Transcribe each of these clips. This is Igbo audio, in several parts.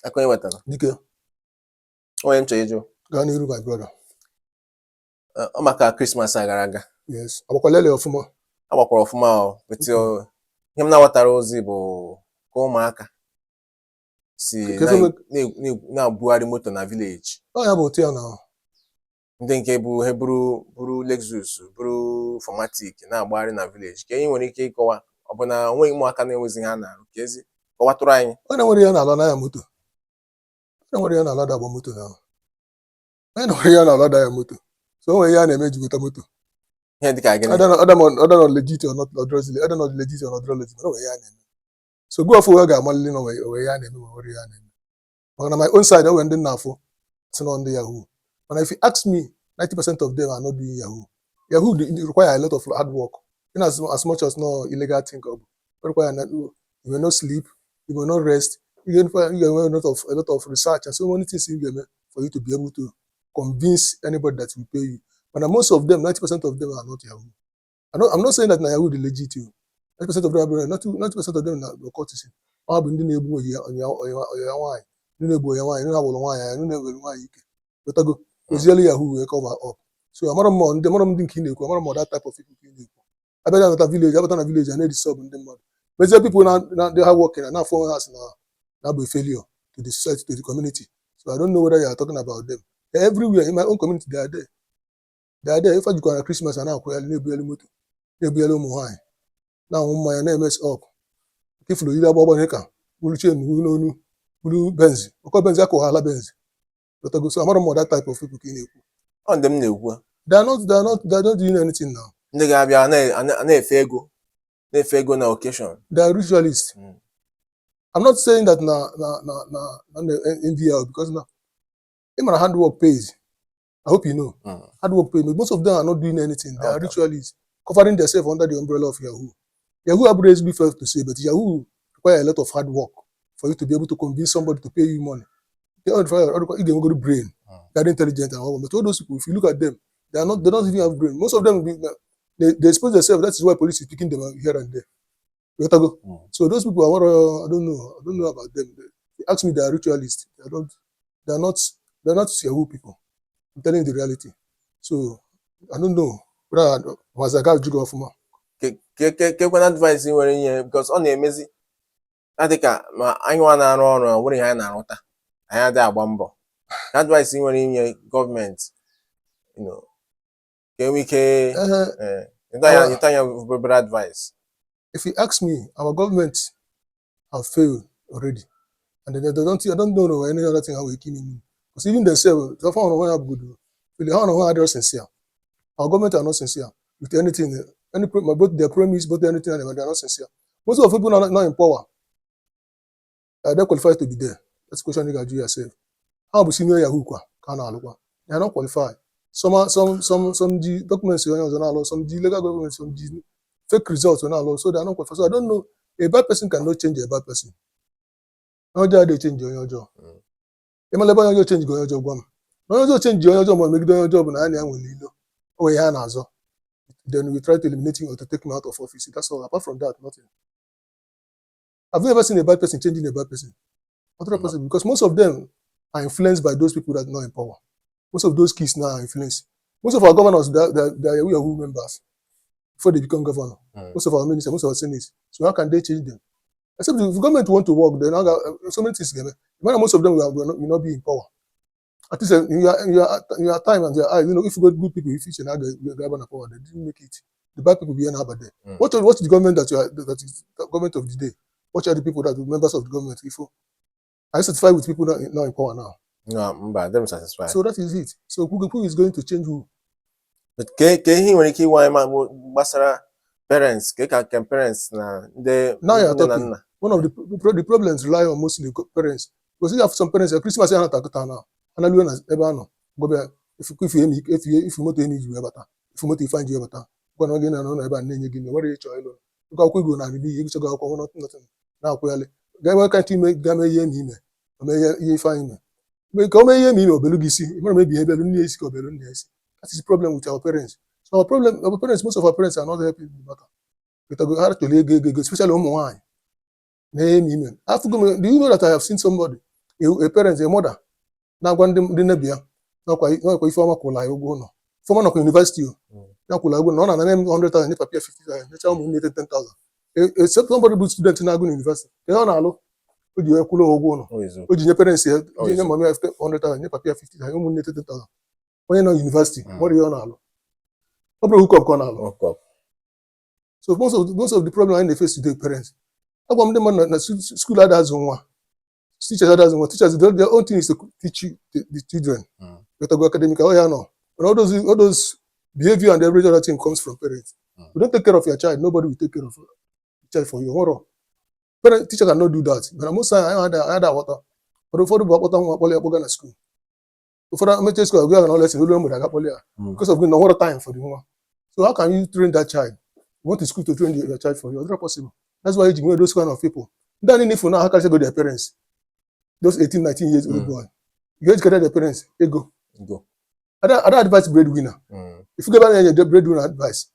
Akụ wetara. Dike. Onye m chọrọ ịjụ. Gaa n'iru my brother. Ọ maka Christmas a gara aga. Yes. Agbakwalele ọfụma. Agbakwara ọfụma o. Ihe m na-awatara ozi bụ ka ụmụaka si na-abugharị moto na village. Ọ ya bụ otu ya na ndị nke bụ he buru Lexus buru Formatic na-agbagharị na village. Ka anyị nwere ike ịkọwa ọ bụ na onweghị ụmụaka na-enwezi ha na-arụ ka ezi kọwatụrụ anyị. Ọ na-nwere ya n'ala na ya moto. Ọ na-nwere ya n'ala agba moto na. Ọ na-nwere ya n'ala da ya moto. So onwe ya na-eme jikọta moto. Ihe dịka gịnị? Other not legit or not legit, other not legit or not legit. Onwe ya na-eme. So go afọ ga amalili na onwe ya na-eme onwe ya na-eme. But on my own side, when ndị na-afọ it's not on the Yahoo. But if you ask me, 90% of them are not doing Yahoo. Yahoo require a lot of hard work. In as much as no illegal thing, require you will not sleep, you will not rest. You get a lot of research and so many things for you to be able to convince anybody that will pay you. But most of them, 90% of them are not Yahoo. I'm not saying that Yahoo is legit. 90% of them are not 90% of them are courtesy. All been doing why. Usually Yahoo will cover up. So I'm not that type of people. I bet that village, I bet a village, I need to solve them. But there people now they are working and now for us now be failure to the society, to the community. So I don't know whether you are talking about them. They're everywhere in my own community. They are there. They are there. If I go on Christmas and now now my name is up. If you either Bobo Neka, will change, will Benz, or Benz, Benz. So I'm not that type of people. On them, they're not doing anything now. They go na occasion. They are ritualists. I'm not saying that NVL because now even hard work pays. I hope you know. Hard work pays. But most of them are not doing anything. They are ritualists, covering themselves under the umbrella of Yahoo. Yahoo always be fair to say, but Yahoo require a lot of hard work for you to be able to convince somebody to pay you money. They all go to brain, they're intelligent and all. But all those people, if you look at them, they don't even have brain. Most of them they expose themselves. That is why police is picking them here and there. So those people are I don't know about them. They ask me, they are ritualists. They're not Yahoo people. I'm telling you the reality. So I don't know. Was a guy you for more. One advice in where because on the amazing I think I want to run what I know. I had that bumbo. Advice in your government, you know. Can we you tell advice? If you ask me, our government have failed already. And I don't know any other thing how we keep in. Because even themselves, they found good. They're sincere. Our government are not sincere with anything. Both their promise, both anything, and they are not sincere. Most of the people are not in power. They're qualified to be there. That's the question you got to do yourself. How about senior Yahoo? They are not qualified. Some documents some legal governments, some fake results so they are not qualified. So I don't know. A bad person cannot change a bad person. How do they change your job? You change your job. No, change your job, make your job and then we try to eliminate you or to take me out of office. That's all. Apart from that, nothing. Have you ever seen a bad person changing a bad person? Person, because most of them are influenced by those people that are not in power. Most of those kids now are influenced. Most of our governors, they are Yahoo members before they become governor. Most of our ministers, most of our senators. So how can they change them? Except if the government want to work, then so many things. Most of them will not be in power. At least in your time and your eye, you know, if you got good people, if you now grab on power, they didn't make it. The bad people be an about there. What's the government that is the government of the day? What are the people that are members of the government? Are you satisfied with people not in power now? No, but them satisfied. So that is it. So who is going to change who? But can he when he basara parents, can parents now you're talking. One of the problems rely on mostly parents. Because you have some parents, Christmas is not now. And I if you want to need you better, if you want to find you better, go again and on about name what are you child? Go now, you go nothing. Now, why can't you make game ye find me? Come here, me or Belugisi, maybe a balloon yes or balloon yes. That is the problem with our parents. So our parents, most of our parents are not helping the matter. But I go hard to lay, especially on wine. Name him. Do you know that I have seen somebody? a parent, a mother, now go the nebia, no quite former cola, you go no. Former of university, now could I go on and name 100,000 if I pay 50,000, that's how we needed 10,000. Except somebody good student in Agun University. They don't know. Would you have cool go no? Would your parents say, you mommy have 100,000 if I pay 50,000, you needed 10,000. When you're university, what do you know? Hookup corner. So most of the problem they face today, parents. I want them on school others one. Teachers others one. Teachers their own thing is to teach the children. Better go academic. Oh yeah, no. But all those behavior and every other thing comes from parents. You don't take care of your child, nobody will take care of your child for you. Parent teacher cannot do that. But most time I had that water. But before the water in school. Before I met school, I go and all lesson. Because of no water time for the woman. So how can you train that child? You want the school to train your child for you? It's not possible. That's why you those kind of people. Then if you know how can they go their parents? Those 18, 19 years old boy. You guys get their parents, they go. I don't advise breadwinner. If you give any breadwinner advice,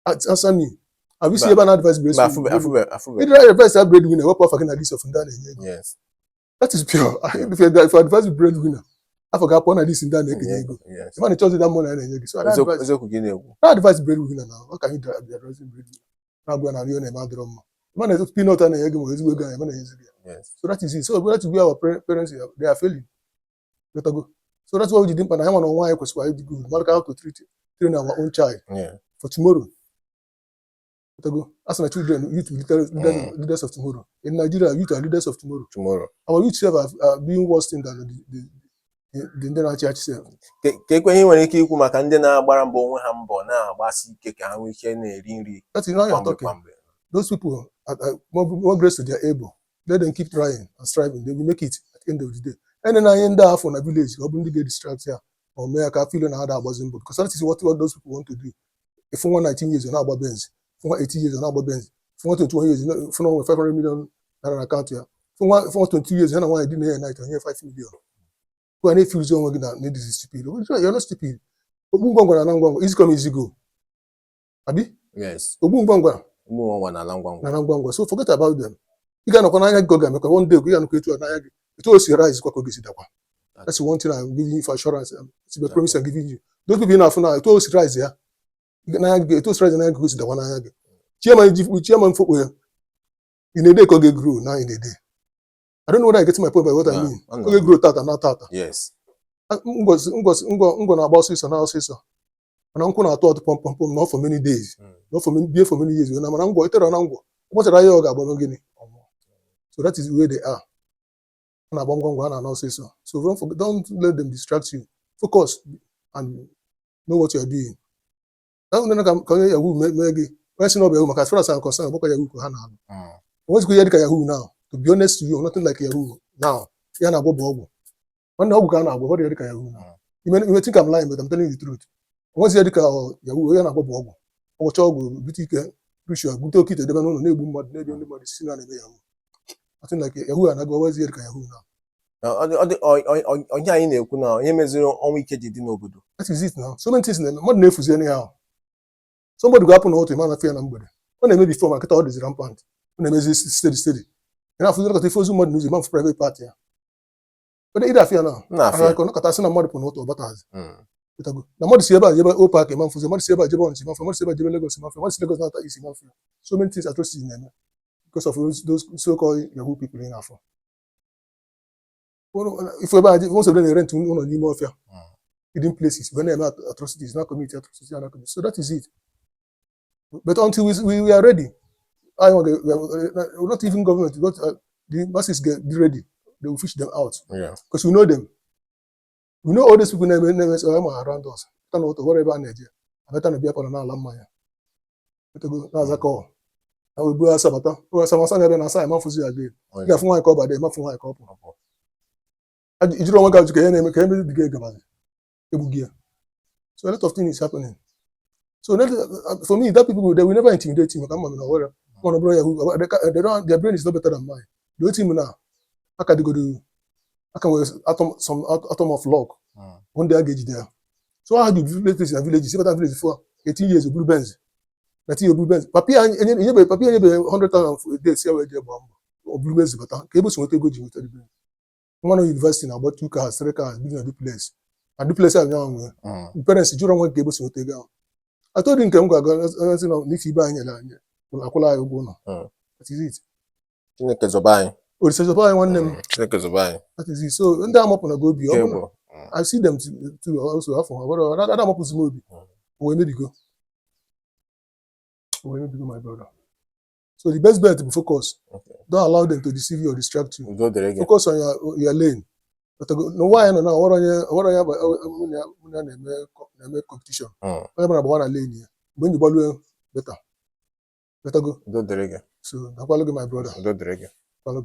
answer me. Have you seen an advice breadwinner? If advice that breadwinner, what for this of that? Yes. That is pure. If you advise breadwinner, I forgot upon this in that ego. Yes. The man tells you that money and so I advise breadwinner now. What can you do advising breadwinner? Now go and have your name out drum. Man is peanut and egg is going to Yes. So that is it. So that's where our parents they are failing. Let go. So that's why we didn't and I want to why because why do good. Mark how to train our own child for tomorrow. Let go. As my children, youth leaders of tomorrow. In Nigeria, youth are leaders of tomorrow. Our youth are doing worse thing than the Indian church self. Kekwenye nwere ike ikwu maka ndị na-agbara mbọ onwe ha mbọ na-agbasi ike ka ha nwee ike na-eri nri. That is now you're talking. Those people are more grace to their able. Let them keep trying and striving. They will make it at the end of the day. And then I end up on a village, or when they get distracted, or make a feeling how that wasn't because that is what those people want to do. If you want 19 years, you're not about Benz. If you want 80 years, you're not about Benz. If you want 21 years, if you want 500 million account here. If you want 22 years, you don't want to do night and here 5 million. Go and if you don't want to this is stupid. You're not stupid. Easy come, easy go. Abi? Yes. So forget about them. You can go because one day we are going to it will rise. That's one thing I'm giving you for assurance. It's the promise I'm giving you. Those people enough now, it will rise here. It will rise and I go to the one. Chairman for where in a day could grow now in a day. I don't know whether I get my point by what I mean. Could grow tata, not tata. Yes. Gonna about this and now say so. And I'm going to talk pump not for many days, not for many years. When I'm going to what did I yoga about Guinea? So that is where they are. And I'm going to say so. So don't let them distract you. Focus and know what you are doing. That's when I come Yahoo, Maggie. As far as I'm concerned, about Yahoo, what's going to Yahoo now? To be honest to you, nothing like Yahoo now. Yana Bobo. One dog can have what Yahoo now. You may think I'm lying, but I'm telling you the truth. What's the Yahoo? Yana Bobo. Or Chogo, Boutique, Russia, Butoki, the Devon, nobody seen on Yahoo. I think like Yahoo and I go always Yahoo now. That is it now. So many things in the modern life is anyhow. Somebody go up on auto, man, I fear number. When they may be form, I get all this rampant. When they may steady. And after that, if you modern music, man, for private party. But either fear now. I cannot send a mother on auto, but as the mother see about Jeba Opak, a man for the mother see about Jebon, for most about Jebel Lagos, for most Lagos not easy. So many things atrocities in them because of those so-called Yahoo people in Africa. If most of them rent to one of the more hidden places when they are atrocities, not community atrocities, so that is it. But until we are ready, not even government, but the masses get ready, they will fish them out. Because we know them. We know all these people names around us. I don't know to worry about Nigeria. I better not be up on an alarm. Better go now. That's a call. I will go as Sabata. Or some Sunday and I man for you again. You have one call by them, not for my call. You don't want to get any the gig about it. So a lot of things is happening. So that, for me, that people they will never intimidate me. Come on, who their brain is not better than mine. The whole team now, I can go to some atom of log. One day I get there. So I had the villages and villages. Several villages for 18 years of blue Benz. 19 years of blue Benz. Papi, 100,000 a day. See how they bomb or blue Benz, but cables want to go to the One university na about 2 cars, 3 cars, building a duplex. And duplex have now the parents children want to able to go. I told him come go if you buy any akwụla ya ụgwọ ụlọ. That is it. Chineke zoba anyị. Orisazo buy one them. Chineke zoba anyị. That is it. So ndị amapụ na go bi ọ. I see them too also afọ ha. That amapụ si mobi. We maybe go. We maybe go, my brother. So the best bet to be focus. Okay. Don't allow them to deceive you or distract you. Focus on your lane. But no why no now what on your competition. Whatever about one lane here. When you ball better go. Do the reggae. So I follow my brother. Do the reggae. Follow